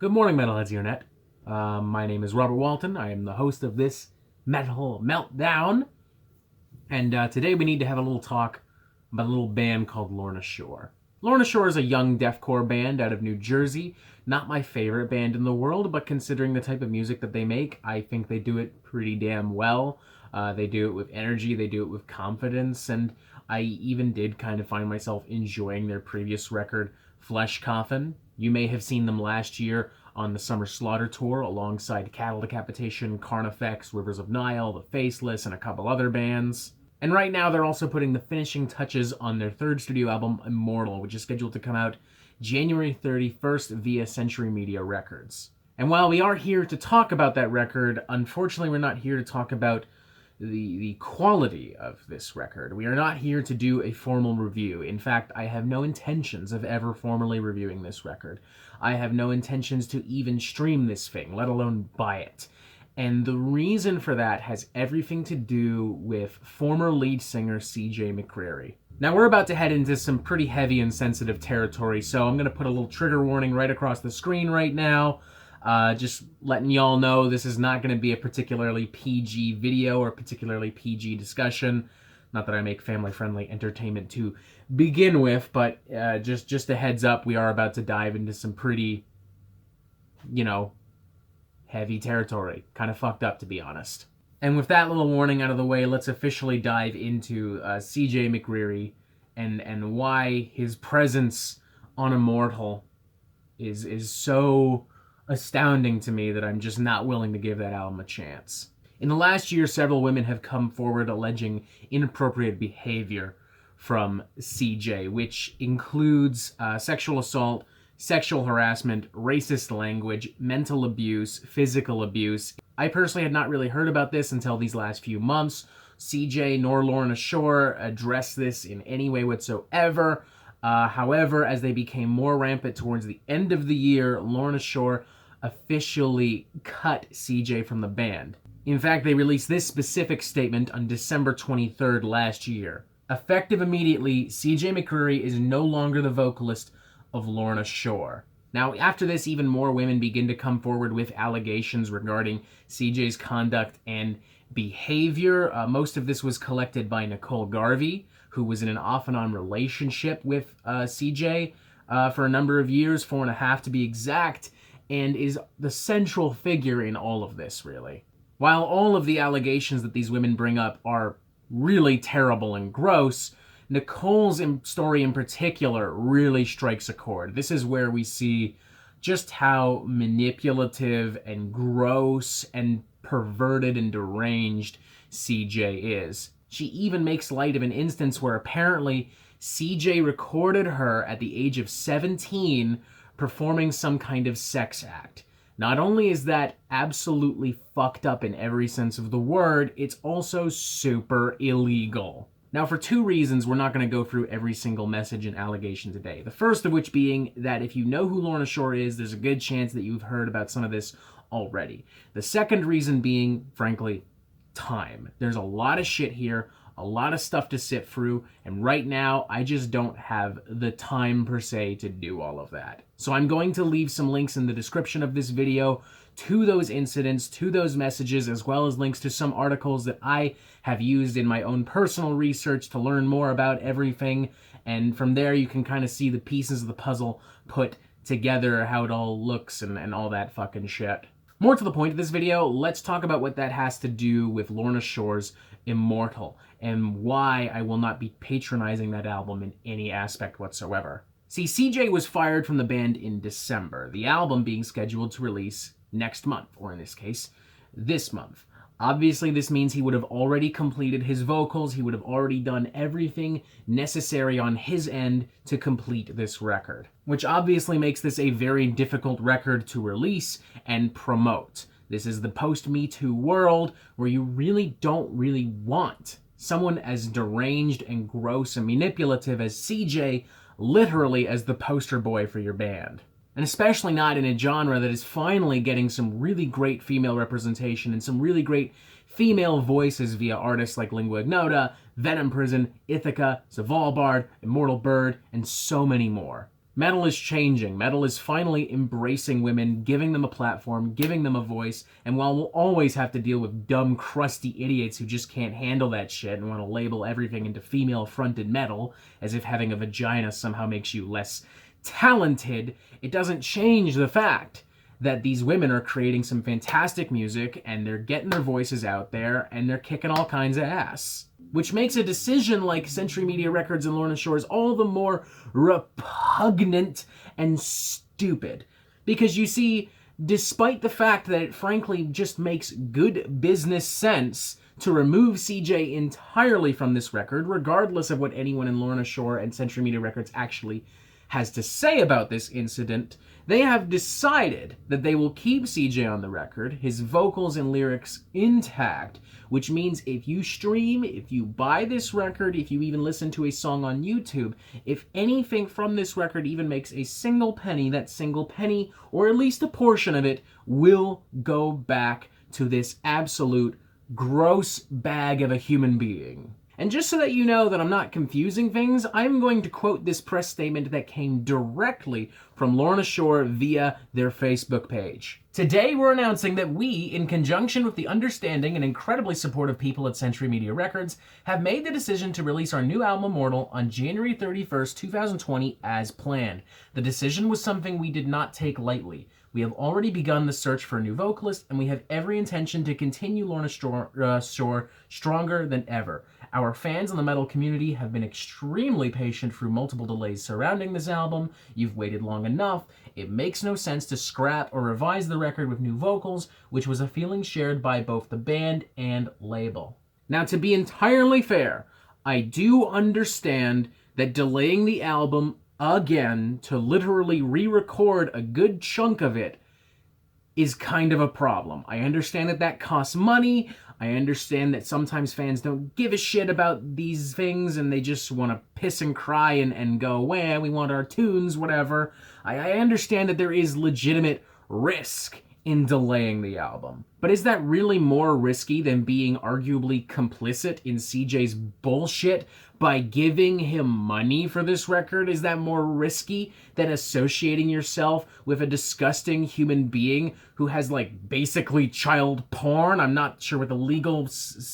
Good morning, Metalheads Internet. My name is Robert Walton. I am the host of this Metal Meltdown. And today we need to have a little talk about a little band called Lorna Shore. Lorna Shore is a young deathcore band out of New Jersey. Not my favorite band in the world, but considering the type of music that they make, I think they do it pretty damn well. They do it with energy, they do it with confidence, and I even did kind of find myself enjoying their previous record, Flesh Coffin. You may have seen them last year on the Summer Slaughter Tour alongside Cattle Decapitation, Carnifex, Rivers of Nile, The Faceless, and a couple other bands. And right now they're also putting the finishing touches on their third studio album, Immortal, which is scheduled to come out January 31st via Century Media Records. And while we are here to talk about that record, unfortunately we're not here to talk about the quality of this record. We are not here to do a formal review. In fact, I have no intentions of ever formally reviewing this record. I have no intentions to even stream this thing, let alone buy it. And the reason for that has everything to do with former lead singer CJ McCreery. Now, we're about to head into some pretty heavy and sensitive territory, so I'm going to put a little trigger warning right across the screen right now. Just letting y'all know this is not going to be a particularly PG video or particularly PG discussion. Not that I make family-friendly entertainment to begin with, but just a heads up, we are about to dive into some pretty, heavy territory. Kind of fucked up, to be honest. And with that little warning out of the way, let's officially dive into CJ McCreery and why his presence on Immortal is so astounding to me that I'm just not willing to give that album a chance. In the last year, several women have come forward alleging inappropriate behavior from CJ, which includes sexual assault, sexual harassment, racist language, mental abuse, physical abuse. I personally had not really heard about this until these last few months. CJ nor Lorna Shore addressed this in any way whatsoever. However, as they became more rampant towards the end of the year, Lorna Shore officially cut CJ from the band. In fact, they released this specific statement on December 23rd last year. Effective immediately, CJ McCreery is no longer the vocalist of Lorna Shore. Now, after this, even more women begin to come forward with allegations regarding CJ's conduct and behavior. Most of this was collected by Nicole Garvey, who was in an off-and-on relationship with CJ for a number of years, 4.5 to be exact, and is the central figure in all of this, really. While all of the allegations that these women bring up are really terrible and gross, Nicole's story in particular really strikes a chord. This is where we see just how manipulative and gross and perverted and deranged CJ is. She even makes light of an instance where apparently CJ recorded her at the age of 17 performing some kind of sex act. Not only is that absolutely fucked up in every sense of the word, it's also super illegal. Now, for two reasons, we're not going to go through every single message and allegation today. The first of which being that if you know who Lorna Shore is, there's a good chance that you've heard about some of this already. The second reason being, frankly, time. There's a lot of shit here, a lot of stuff to sit through, and right now, I just don't have the time per se to do all of that. So I'm going to leave some links in the description of this video to those incidents, to those messages, as well as links to some articles that I have used in my own personal research to learn more about everything, and from there you can kind of see the pieces of the puzzle put together, how it all looks, and all that fucking shit. More to the point of this video, let's talk about what that has to do with Lorna Shore's Immortal, and why I will not be patronizing that album in any aspect whatsoever. See, CJ was fired from the band in December, the album being scheduled to release next month, or in this case, this month. Obviously, this means he would have already completed his vocals, he would have already done everything necessary on his end to complete this record, which obviously makes this a very difficult record to release and promote. This is the post-Me Too world where you really don't want someone as deranged and gross and manipulative as CJ literally as the poster boy for your band. And especially not in a genre that is finally getting some really great female representation and some really great female voices via artists like Lingua Ignota, Venom Prison, Ithaca, Svalbard, Immortal Bird, and so many more. Metal is changing. Metal is finally embracing women, giving them a platform, giving them a voice, and while we'll always have to deal with dumb, crusty idiots who just can't handle that shit and want to label everything into female-fronted metal, as if having a vagina somehow makes you less talented, it doesn't change the fact that these women are creating some fantastic music, and they're getting their voices out there, and they're kicking all kinds of ass. Which makes a decision like Century Media Records and Lorna Shore's all the more repugnant and stupid. Because you see, despite the fact that it frankly just makes good business sense to remove CJ entirely from this record, regardless of what anyone in Lorna Shore and Century Media Records actually has to say about this incident, they have decided that they will keep CJ on the record, his vocals and lyrics intact, which means if you stream, if you buy this record, if you even listen to a song on YouTube, if anything from this record even makes a single penny, that single penny, or at least a portion of it, will go back to this absolute gross bag of a human being. And just so that you know that I'm not confusing things, I'm going to quote this press statement that came directly from Lorna Shore via their Facebook page. Today we're announcing that we, in conjunction with the understanding and incredibly supportive people at Century Media Records, have made the decision to release our new album Immortal on January 31st, 2020 as planned. The decision was something we did not take lightly. We have already begun the search for a new vocalist, and we have every intention to continue Lorna Shore stronger than ever. Our fans in the metal community have been extremely patient through multiple delays surrounding this album. You've waited long enough. It makes no sense to scrap or revise the record with new vocals, which was a feeling shared by both the band and label. Now, to be entirely fair, I do understand that delaying the album again to literally re-record a good chunk of it is kind of a problem. I understand that that costs money. I understand that sometimes fans don't give a shit about these things and they just want to piss and cry and go, well, we want our tunes, whatever. I understand that there is legitimate risk in delaying the album. But is that really more risky than being arguably complicit in CJ's bullshit by giving him money for this record? Is that more risky than associating yourself with a disgusting human being who has, like, basically child porn? I'm not sure what the legal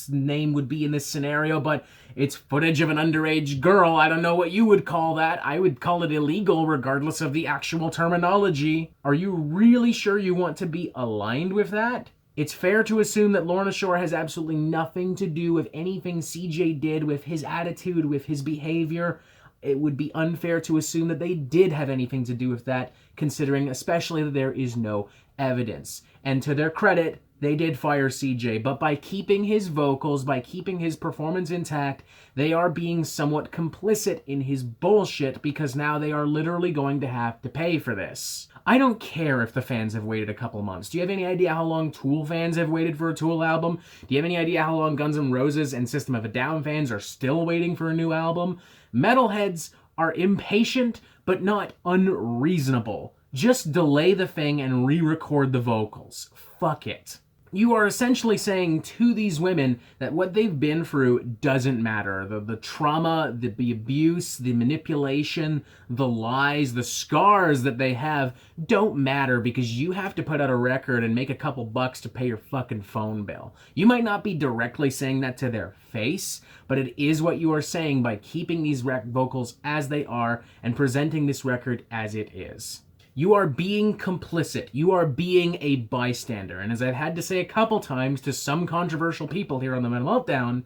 name would be in this scenario, but it's footage of an underage girl. I don't know what you would call that. I would call it illegal regardless of the actual terminology. Are you really sure you want to be aligned with that? It's fair to assume that Lorna Shore has absolutely nothing to do with anything CJ did, with his attitude, with his behavior. It would be unfair to assume that they did have anything to do with that, considering especially that there is no evidence. And to their credit, they did fire CJ, but by keeping his vocals, by keeping his performance intact, they are being somewhat complicit in his bullshit because now they are literally going to have to pay for this. I don't care if the fans have waited a couple months. Do you have any idea how long Tool fans have waited for a Tool album? Do you have any idea how long Guns N' Roses and System of a Down fans are still waiting for a new album? Metalheads are impatient, but not unreasonable. Just delay the thing and re-record the vocals. Fuck it. You are essentially saying to these women that what they've been through doesn't matter. The trauma, the abuse, the manipulation, the lies, the scars that they have don't matter because you have to put out a record and make a couple bucks to pay your fucking phone bill. You might not be directly saying that to their face, but it is what you are saying by keeping these vocals as they are and presenting this record as it is. You are being complicit. You are being a bystander. And as I've had to say a couple times to some controversial people here on the Metal Meltdown,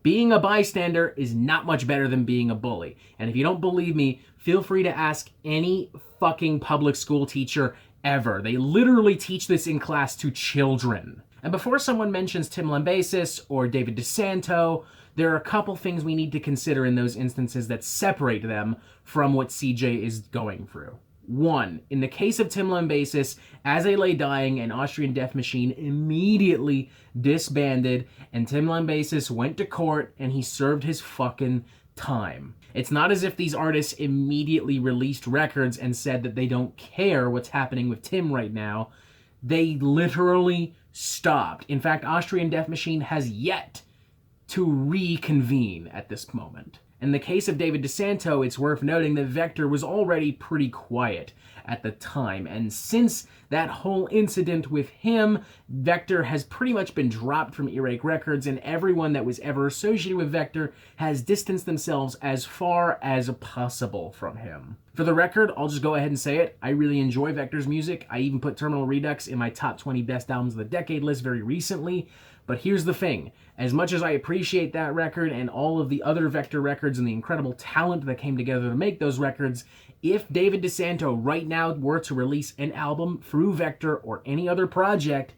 being a bystander is not much better than being a bully. And if you don't believe me, feel free to ask any fucking public school teacher ever. They literally teach this in class to children. And before someone mentions Tim Lambesis or David DeSanto, there are a couple things we need to consider in those instances that separate them from what CJ is going through. One, in the case of Tim Lambesis, as they lay dying, an Austrian Death Machine immediately disbanded, and Tim Lambesis went to court and he served his fucking time. It's not as if these artists immediately released records and said that they don't care what's happening with Tim right now. They literally stopped. In fact, Austrian Death Machine has yet to reconvene at this moment. In the case of David DeSanto, it's worth noting that Vector was already pretty quiet at the time, and since that whole incident with him, Vector has pretty much been dropped from Earache Records, and everyone that was ever associated with Vector has distanced themselves as far as possible from him. For the record, I'll just go ahead and say it, I really enjoy Vector's music. I even put Terminal Redux in my top 20 best albums of the decade list very recently. But here's the thing, as much as I appreciate that record and all of the other Vector records and the incredible talent that came together to make those records, if David DeSanto right now were to release an album through Vector or any other project,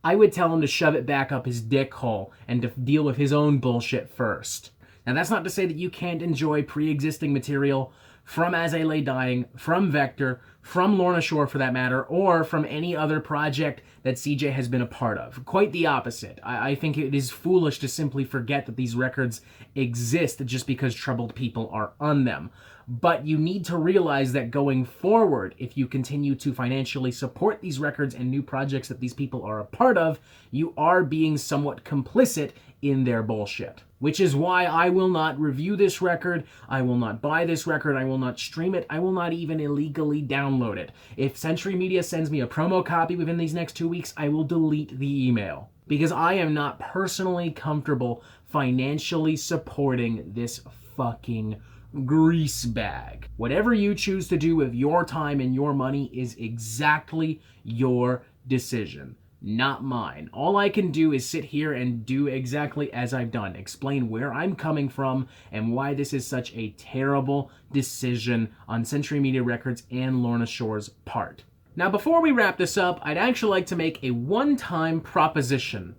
I would tell him to shove it back up his dick hole and to deal with his own bullshit first. Now that's not to say that you can't enjoy pre-existing material from As I Lay Dying, from Vector, from Lorna Shore for that matter, or from any other project that CJ has been a part of. Quite the opposite. I think it is foolish to simply forget that these records exist just because troubled people are on them. But you need to realize that going forward, if you continue to financially support these records and new projects that these people are a part of, you are being somewhat complicit in their bullshit. Which is why I will not review this record, I will not buy this record, I will not stream it, I will not even illegally download it. If Century Media sends me a promo copy within these next 2 weeks, I will delete the email. Because I am not personally comfortable financially supporting this fucking grease bag. Whatever you choose to do with your time and your money is exactly your decision, not mine. All I can do is sit here and do exactly as I've done, explain where I'm coming from and why this is such a terrible decision on Century Media Records and Lorna Shore's part. Now, before we wrap this up, I'd actually like to make a one-time proposition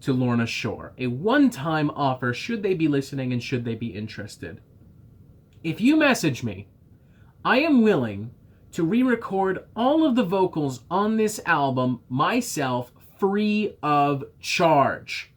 to Lorna Shore. A one-time offer, should they be listening and should they be interested. If you message me, I am willing to re-record all of the vocals on this album myself free of charge.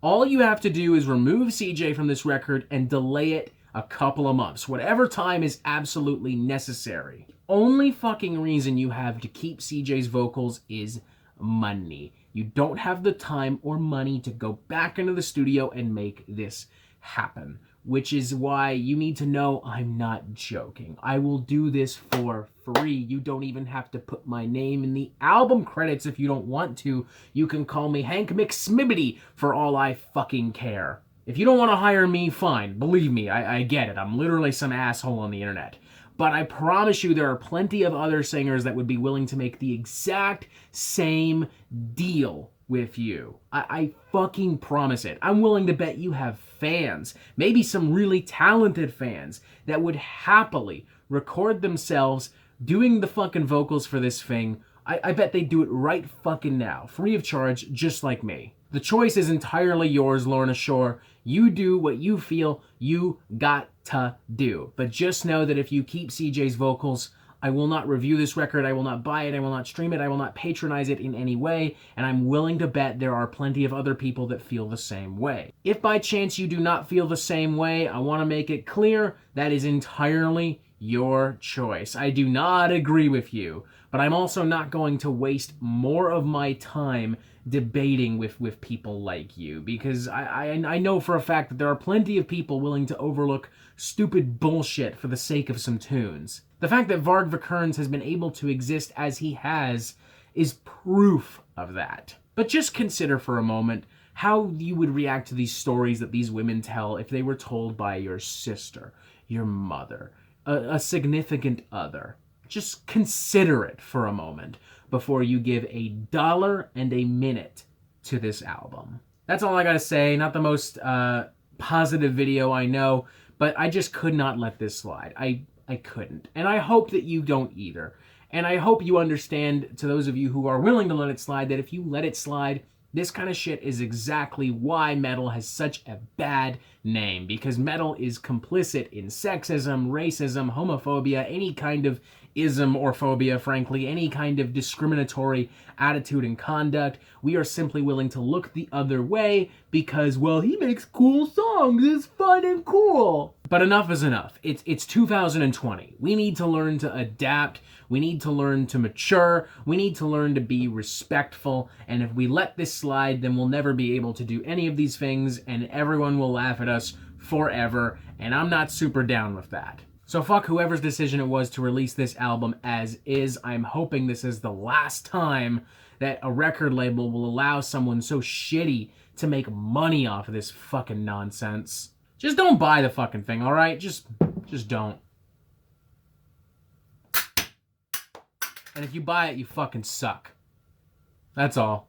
All you have to do is remove CJ from this record and delay it a couple of months, whatever time is absolutely necessary. Only fucking reason you have to keep CJ's vocals is money. You don't have the time or money to go back into the studio and make this happen. Which is why you need to know I'm not joking. I will do this for free. You don't even have to put my name in the album credits if you don't want to. You can call me Hank McSmibbity for all I fucking care. If you don't want to hire me, fine. Believe me, I get it. I'm literally some asshole on the internet. But I promise you there are plenty of other singers that would be willing to make the exact same deal with you. I fucking promise it. I'm willing to bet you have fans, maybe some really talented fans, that would happily record themselves doing the fucking vocals for this thing. I bet they'd do it right fucking now, free of charge, just like me. The choice is entirely yours, Lorna Shore. You do what you feel you got to do. But just know that if you keep CJ's vocals, I will not review this record, I will not buy it, I will not stream it, I will not patronize it in any way, and I'm willing to bet there are plenty of other people that feel the same way. If by chance you do not feel the same way, I want to make it clear that is entirely your choice. I do not agree with you, but I'm also not going to waste more of my time debating with people like you, because I know for a fact that there are plenty of people willing to overlook stupid bullshit for the sake of some tunes. The fact that Varg Vikernes has been able to exist as he has is proof of that. But just consider for a moment how you would react to these stories that these women tell if they were told by your sister, your mother, a significant other. Just consider it for a moment before you give $1 and a minute to this album. That's all I gotta say. Not the most positive video, I know, but I just could not let this slide. I couldn't. And I hope that you don't either. And I hope you understand, to those of you who are willing to let it slide, that if you let it slide, this kind of shit is exactly why metal has such a bad name. Because metal is complicit in sexism, racism, homophobia, any kind of ism or phobia, frankly, any kind of discriminatory attitude and conduct. We are simply willing to look the other way because, well, he makes cool songs, it's fun and cool. But enough is enough. It's 2020. We need to learn to adapt. We need to learn to mature. We need to learn to be respectful. And if we let this slide, then we'll never be able to do any of these things, and everyone will laugh at us forever And I'm not super down with that. So fuck whoever's decision it was to release this album as is. I'm hoping this is the last time that a record label will allow someone so shitty to make money off of this fucking nonsense. Just don't buy the fucking thing, alright? Just don't. And if you buy it, you fucking suck. That's all.